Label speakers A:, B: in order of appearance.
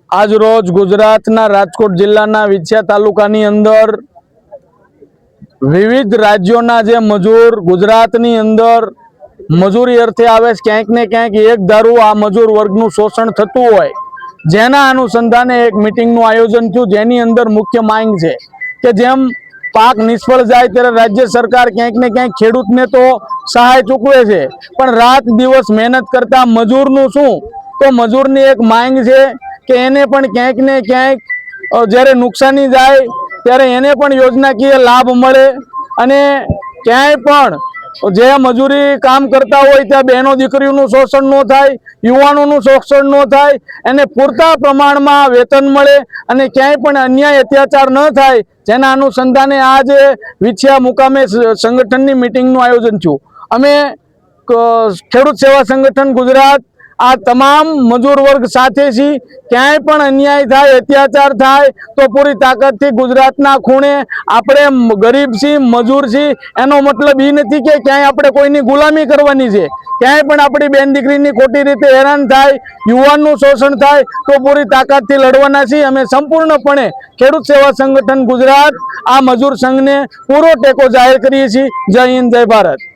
A: आज रोज गुजरातना राजकोट जिल्लाना विछिया तालुकानी अंदर विविध राज्योना जे मजूर गुजरातनी अंदर मजूरी अर्थे आवे क्यांक ने क्यांक एक धारू आ मजूर वर्गनुं शोषण थतुं होय जेना अनुसंधाने एक मीटिंगनुं आयोजन थयुं जेनी अंदर मुख्य मांग छे के जेम पाक निष्फळ जाय त्यारे राज्य सरकार क्यांक ने क्यांक खेडूतने तो सहाय चूकवे छे पण रात दिवस मेहनत करता मजूरनुं शुं तो मजूरनी एक मांग छे के एने पण क्यांक ने क्यांक ज्यारे नुकसानी जाय त्यारे एने पण योजनाकीय लाभ मळे अने क्यांय पण जे मजूरी काम करता होय त्या बहनों दीकरीओनुं शोषण न थाय युवानोनुं शोषण न थाय एने पूरता प्रमाणमां वेतन मळे अने क्यांय पण अन्याय अत्याचार न थाय जेना अनुसंधाने आज विछिया मुकामे संगठननी मीटिंगनुं आयोजन थयुं। अमे खेडूत सेवा संगठन गुजरात आ तमाम मजूर वर्ग साथे छी क्यांय पण अन्याय थाय अत्याचार थाय तो पूरी ताकतथी गुजरातना खूणे आपणे गरीब छी मजूर छी एनो मतलब ई नथी के क्यांय आपणे कोईनी गुलामी करवानी छे क्यांय पण आपणी बेन दीकरीनी खोटी रीते हैरान थाय युवाननुं शोषण थाय तो पूरी ताकतथी लड़वाना छी। अमे संपूर्णपणे खेडूत सेवा संगठन गुजरात आ मजूर संघने पूरो टेको जाहिर करीए छीए। जय हिंद जय भारत।